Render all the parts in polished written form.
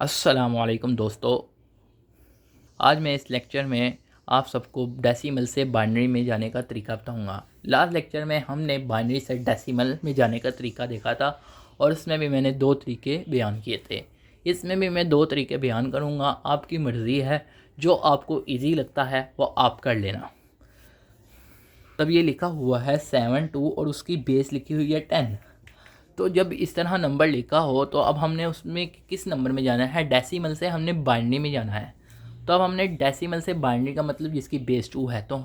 अस्सलामुअलैकुम दोस्तों, आज मैं इस लेक्चर में आप सबको डेसिमल से बाइनरी में जाने का तरीका बताऊंगा। लास्ट लेक्चर में हमने बाइनरी से डेसिमल में जाने का तरीका देखा था और इसमें भी मैंने दो तरीके बयान किए थे। इसमें भी मैं दो तरीके बयान करूंगा, आपकी मर्ज़ी है, जो आपको इजी लगता है वो आप कर लेना। तब ये लिखा हुआ है 7 2 और उसकी बेस लिखी हुई है 10। तो जब इस तरह नंबर लिखा हो तो अब हमने उसमें किस नंबर में जाना है, डेसिमल से हमने बाइनरी में जाना है। तो अब हमने डेसिमल से बाइनरी का मतलब जिसकी बेस 2 है, तो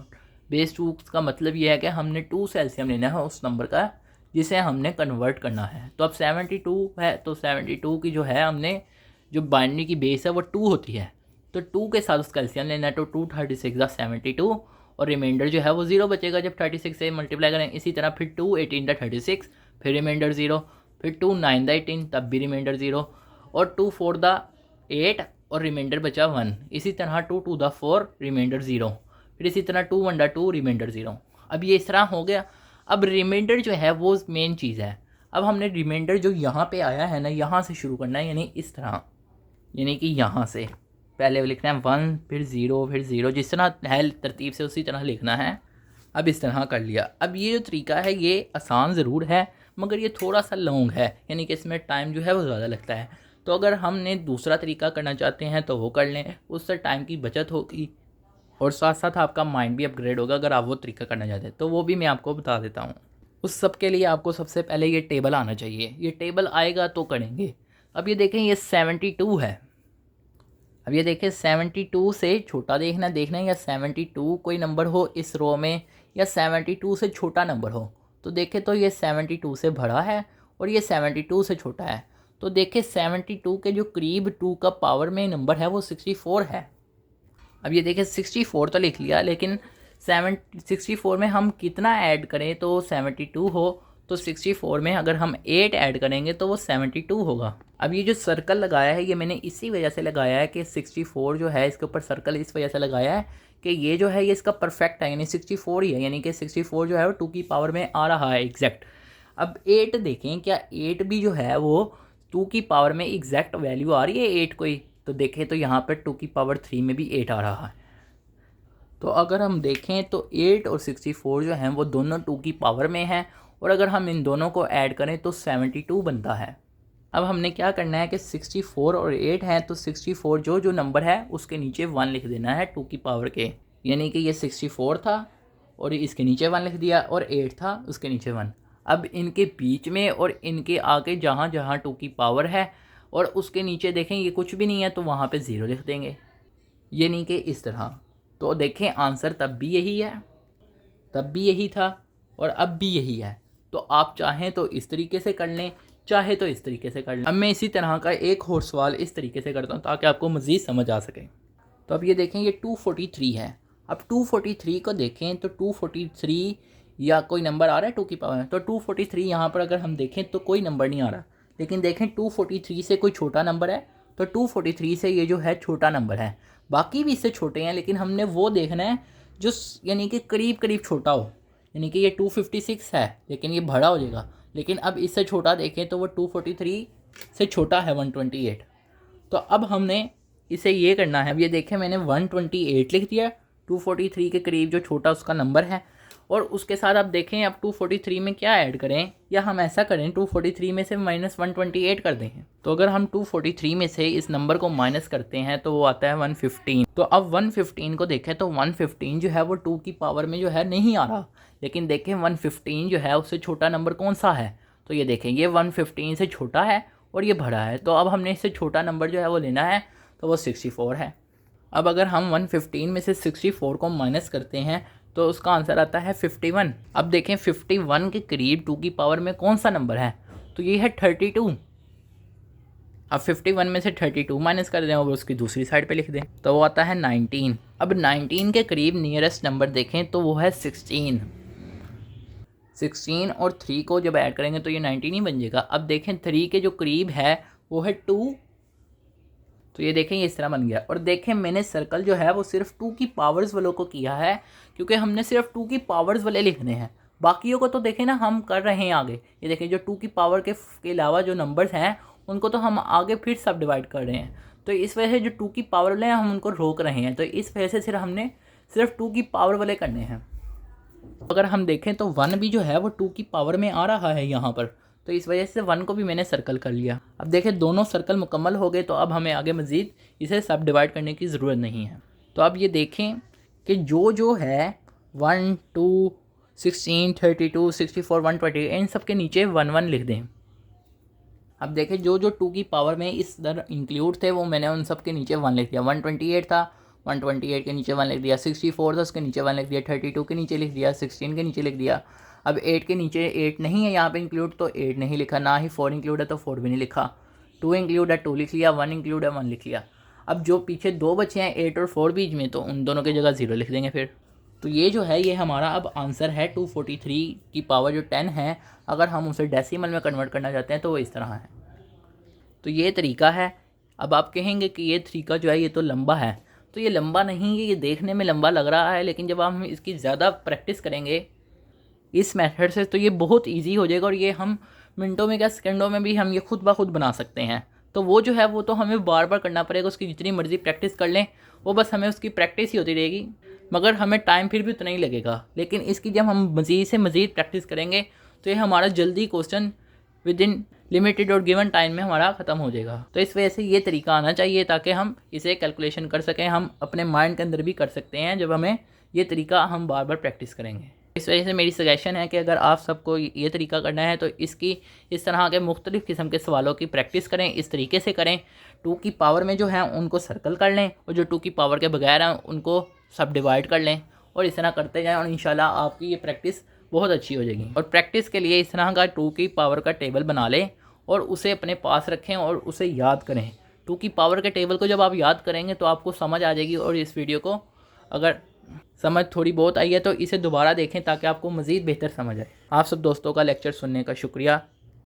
बेस 2 का मतलब ये है कि हमने 2 से एलसीएम लेना है उस नंबर का जिसे हमने कन्वर्ट करना है। तो अब 72 है, तो 72 की जो है हमने जो बाइनरी की बेस है वो 2 होती है, तो 2 के साथ उसका एलसीएम लेना है। तो 2 36 72 और रिमाइंडर जो है वो 0 बचेगा जब 36 से मल्टीप्लाई करें। इसी तरह फिर 2 18 36, फिर रिमाइंडर 0, फिर 2 9 18 तब भी रिमाइंडर 0, और 2 4 8 और रिमाइंडर बचा 1। इसी तरह 2 2 4 रिमाइंडर 0, फिर इसी तरह 2 1 2 रिमाइंडर 0। अब ये इस तरह हो गया। अब रिमाइंडर जो है वो मेन चीज़ है। अब हमने रिमाइंडर जो यहाँ पे आया है ना, यहाँ से शुरू करना है, यानी इस तरह, यानी कि यहाँ से पहले लिखना है 1 फिर 0 फिर 0, जिस तरह है तरतीब से उसी तरह लिखना है। अब इस तरह कर लिया। अब ये जो तरीका है ये आसान ज़रूर है मगर ये थोड़ा सा लॉन्ग है, यानी कि इसमें टाइम जो है वो ज़्यादा लगता है। तो अगर हमने दूसरा तरीका करना चाहते हैं तो वो कर लें, उससे टाइम की बचत होगी और साथ साथ आपका माइंड भी अपग्रेड होगा। अगर आप वो तरीका करना चाहते हैं तो वो भी मैं आपको बता देता हूँ। उस सब के लिए आपको सबसे पहले ये टेबल आना चाहिए। ये टेबल आएगा तो करेंगे। अब ये देखें, ये 72 है। अब ये देखें 72 से छोटा देखना है या 72 कोई नंबर हो इस रो में या 72 से छोटा नंबर हो। तो देखें तो ये 72 से बड़ा है और ये 72 से छोटा है। तो देखें 72 के जो करीब 2 का पावर में नंबर है वो 64 है। अब ये देखें 64 तो लिख लिया, लेकिन 64 में हम कितना ऐड करें तो 72 हो। तो 64 में अगर हम 8 ऐड करेंगे तो वो 72 होगा। अब ये जो सर्कल लगाया है ये मैंने इसी वजह से लगाया है कि 64 जो है इसके ऊपर सर्कल इस वजह से लगाया है कि ये जो है ये इसका परफेक्ट है, यानी 64 ही है, यानी कि 64 जो है वो 2 की पावर में आ रहा है एग्जैक्ट। अब 8 देखें, क्या 8 भी जो है वो 2 की पावर में एग्जैक्ट वैल्यू आ रही है 8 कोई? तो देखें तो यहाँ पर 2 की पावर 3 में भी 8 आ रहा है। तो अगर हम देखें तो 8 और 64 जो हैं वो दोनों 2 की पावर में हैं, और अगर हम इन दोनों को ऐड करें तो 72 बनता है। अब हमने क्या करना है कि 64 और 8 हैं, तो 64 जो जो नंबर है उसके नीचे 1 लिख देना है 2 की पावर के, यानी कि ये 64 था और इसके नीचे 1 लिख दिया, और 8 था उसके नीचे 1। अब इनके बीच में और इनके आगे जहाँ जहाँ 2 की पावर है और उसके नीचे देखें ये कुछ भी नहीं है तो वहाँ पे 0 लिख देंगे, यानी कि इस तरह। तो देखें आंसर तब भी यही है, तब भी यही था और अब भी यही है। तो आप चाहें तो इस तरीके से कर लें, चाहे तो इस तरीके से कर लें। अब मैं इसी तरह का एक और सवाल इस तरीके से करता हूँ ताकि आपको मज़ीद समझ आ सके। तो अब ये देखें ये 243 है। अब 243 को देखें तो 243 या कोई नंबर आ रहा है 2 की पावर में, तो 243 यहाँ पर अगर हम देखें तो कोई नंबर नहीं आ रहा, लेकिन देखें 243 से कोई छोटा नंबर है, तो 243 से ये जो है छोटा नंबर है। बाकी भी इससे छोटे हैं लेकिन हमने वो देखना है जो यानी कि करीब करीब छोटा हो, यानी कि ये 256 है लेकिन ये बड़ा हो जाएगा। लेकिन अब इससे छोटा देखें तो वो 243 से छोटा है 128। तो अब हमने इसे ये करना है। अब ये देखें मैंने 128 लिख दिया, 243 के करीब जो छोटा उसका नंबर है, और उसके साथ आप देखें अब 243 में क्या ऐड करें, या हम ऐसा करें 243 में से -128 कर दें। तो अगर हम 243 में से इस नंबर को माइनस करते हैं तो वो आता है 115। तो अब 115 को देखें तो 115 जो है वो 2 की पावर में जो है नहीं आ रहा, लेकिन देखें 115 जो है उससे छोटा नंबर कौन सा है, तो ये देखें ये 115 से छोटा है और ये बड़ा है। तो अब हमने इससे छोटा नंबर जो है वो लेना है, तो वो 64 है। अब अगर हम 115 में से 64 को माइनस करते हैं तो उसका आंसर आता है 51। अब देखें 51 के करीब 2 की पावर में कौन सा नंबर है, तो ये है 32। अब 51 में से 32 माइनस कर दें और उसकी दूसरी साइड पे लिख दें तो वो आता है 19। अब 19 के करीब नियरेस्ट नंबर देखें तो वो है 16। 16 और 3 को जब ऐड करेंगे तो ये 19 ही बन जाएगा। अब देखें 3 के जो करीब है वो है 2, तो ये देखें ये इस तरह बन गया। और देखें मैंने सर्कल जो है वो सिर्फ 2 की पावर्स वालों को किया है, क्योंकि हमने सिर्फ 2 की पावर्स वाले लिखने हैं, बाकियों को तो देखें ना हम कर रहे हैं आगे। ये देखें जो 2 की पावर के अलावा जो नंबर्स हैं उनको तो हम आगे फिर सब डिवाइड कर रहे हैं। तो इस वजह से जो 2 की पावर वाले हैं हम उनको रोक रहे हैं। तो इस वजह से सिर्फ हमने सिर्फ 2 की पावर वाले करने हैं। अगर हम देखें तो 1 भी जो है वो 2 की पावर में आ रहा है यहाँ पर, तो इस वजह से 1 को भी मैंने सर्कल कर लिया। अब देखें दोनों सर्कल मुकम्मल हो गए, तो अब हमें आगे मज़ीद इसे सब डिवाइड करने की ज़रूरत नहीं है। तो अब ये देखें कि जो है 1, 2, 16, 32, 64, 128 इन सब के नीचे 1 1 लिख दें। अब देखें जो 2 की पावर में इस दर इंक्लूड थे वो मैंने उन सब के नीचे 1 लिख दिया। 128 था, 128 के नीचे 1 लिख दिया। 64 था, उसके नीचे 1 लिख दिया। 32 के नीचे लिख दिया। 16 के नीचे लिख दिया। अब 8 के नीचे 8 नहीं है यहाँ पे इंक्लूड, तो 8 नहीं लिखा। ना ही 4 इंक्लूड है तो 4 भी नहीं लिखा। 2 इंक्लूड है 2 लिख लिया। 1 इंक्लूड है 1 लिख लिया। अब जो पीछे 2 बचे हैं 8 और 4 बीच में, तो उन दोनों की जगह 0 लिख देंगे फिर। तो ये जो है ये हमारा अब आंसर है 243 की पावर जो 10 है। अगर हम उसे डेसिमल में कन्वर्ट करना चाहते हैं तो वो इस तरह है। तो ये तरीका है। अब आप कहेंगे कि ये तरीका जो है ये तो लंबा है, तो ये लंबा नहीं है, ये देखने में लंबा लग रहा है, लेकिन जब हम इसकी ज़्यादा प्रैक्टिस करेंगे इस मेथड से तो ये बहुत इजी हो जाएगा और ये हम मिनटों में क्या सेकंडों में भी हम ये खुद ब खुद बना सकते हैं। तो वो जो है वो तो हमें बार बार करना पड़ेगा, उसकी जितनी मर्ज़ी प्रैक्टिस कर लें वो बस हमें उसकी प्रैक्टिस ही होती रहेगी, मगर हमें टाइम फिर भी उतना ही लगेगा। लेकिन इसकी जब हम मज़ीद से मज़ीद प्रैक्टिस करेंगे तो ये हमारा जल्दी क्वेश्चन विद इन लिमिटेड और गिवन टाइम में हमारा ख़त्म हो जाएगा। तो इस वजह से ये तरीका आना चाहिए ताकि हम इसे कैलकुलेशन कर सकें, हम अपने माइंड के अंदर भी कर सकते हैं जब हमें ये तरीका हम बार बार प्रैक्टिस करेंगे। इस वजह से मेरी सजेशन है कि अगर आप सबको ये तरीका करना है तो इसकी इस तरह के मुख्तलिफ़ किस्म के सवालों की प्रैक्टिस करें, इस तरीके से करें। 2 की पावर में जो है उनको सर्कल कर लें और जो 2 की पावर के बगैर हैं उनको सब डिवाइड कर लें और इस तरह करते जाएँ और इंशाल्लाह आपकी ये प्रैक्टिस बहुत अच्छी हो जाएगी। और प्रैक्टिस के लिए इस तरह का 2 की पावर का टेबल बना लें और उसे अपने पास रखें और उसे याद करें। 2 की पावर के टेबल को जब आप याद करेंगे तो आपको समझ आ जाएगी। और इस वीडियो को अगर समझ थोड़ी बहुत आई है तो इसे दोबारा देखें ताकि आपको मज़ीद बेहतर समझ आए। आप सब दोस्तों का लेक्चर सुनने का शुक्रिया।